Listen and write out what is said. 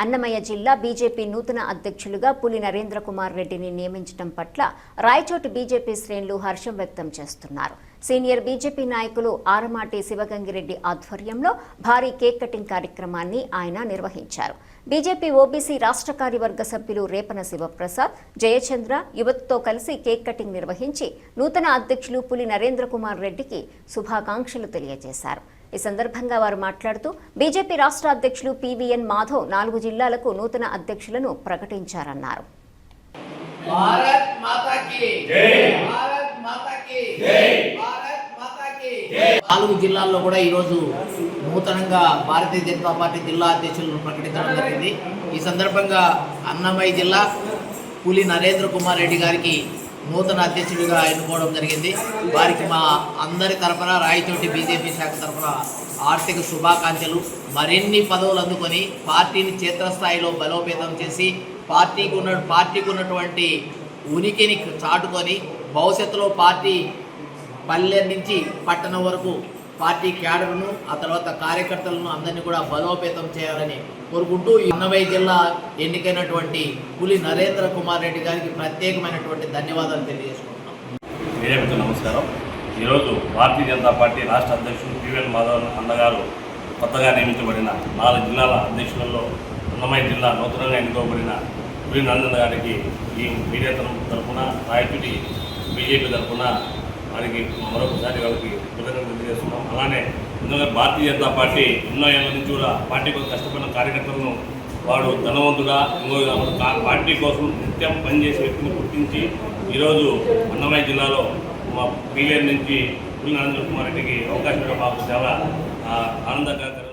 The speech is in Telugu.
అన్నమయ్య జిల్లా బీజేపీ నూతన అధ్యక్షులుగా పులి నరేంద్ర కుమార్ రెడ్డిని నియమించడం పట్ల రాయచోటి బీజేపీ శ్రేణులు హర్షం వ్యక్తం చేస్తున్నారు. సీనియర్ బీజేపీ నాయకులు ఆరమాటి శివగంగిరెడ్డి ఆధ్వర్యంలో భారీ కేక్ కటింగ్ కార్యక్రమాన్ని ఆయన నిర్వహించారు. బీజేపీ ఓబీసీ రాష్ట్ర కార్యవర్గ సభ్యులు రేపన శివప్రసాద్, జయచంద్ర యువతతో కలిసి కేక్ కటింగ్ నిర్వహించి నూతన అధ్యక్షులు పులి నరేంద్ర కుమార్ రెడ్డికి శుభాకాంక్షలు తెలియజేశారు. ఈ సందర్భంగా వారు మాట్లాడుతూ బీజేపీ రాష్ట్ర అధ్యక్షులు పీవీఎన్ మాధవ్ 4 జిల్లాలకు నూతన అధ్యక్షులను ప్రకటించారన్నారు. 4 జిల్లాల్లో కూడా ఈరోజు నూతనంగా భారతీయ జనతా పార్టీ జిల్లా అధ్యక్షులను ప్రకటించడం జరిగింది. ఈ సందర్భంగా అన్నమయ్య జిల్లా పులి నరేంద్ర కుమార్ రెడ్డి గారికి నూతన అధ్యక్షుడిగా ఎన్నుకోవడం జరిగింది. వారికి మా అందరి తరఫున రాయచోటి బీజేపీ శాఖ తరఫున ఆర్థిక శుభాకాంక్షలు. మరిన్ని పదవులు అందుకొని పార్టీని క్షేత్రస్థాయిలో బలోపేతం చేసి పార్టీకి ఉన్నటువంటి ఉనికిని చాటుకొని భవిష్యత్తులో పార్టీ పల్లె నుంచి పట్టణం వరకు పార్టీ క్యాడర్ను ఆ తర్వాత కార్యకర్తలను అందరినీ కూడా బలోపేతం చేయాలని కోరుకుంటూ అన్నమయ్య జిల్లా ఎన్నికైనటువంటి పులి నరేంద్ర కుమార్ రెడ్డి గారికి ప్రత్యేకమైనటువంటి ధన్యవాదాలు తెలియజేసుకుంటున్నాం. మీడియాకు నమస్కారం. ఈరోజు భారతీయ జనతా పార్టీ రాష్ట్ర అధ్యక్షుడు పీవీఎన్ మాధవ్ అన్నగారు కొత్తగా నియమించబడిన 4 జిల్లాల అధ్యక్షులలో అన్నమయ్య జిల్లా నూతనంగా ఎన్నుకోబడిన పులి నరేంద్ర గారికి ఈ మీడియా తరఫున రాయచోటి బీజేపీ తరఫున వారికి మరొకసారి వాళ్ళకి కృతజ్ఞతలు తెలియజేస్తున్నాం. అలానే ఎందుకంటే భారతీయ జనతా పార్టీ ఎన్నో ఏళ్ళ నుంచి కూడా పార్టీ కోసం కష్టపడిన కార్యకర్తలను వాడు ధనవంతుడా పార్టీ కోసం నిత్యం పనిచేసే వ్యక్తిని గుర్తించి ఈరోజు అన్నమయ్య జిల్లాలో మా పీవీఎన్ నుంచి పులి నరేంద్ర కుమార్ రెడ్డికి అవకాశం మాకు చాలా ఆనందకరం.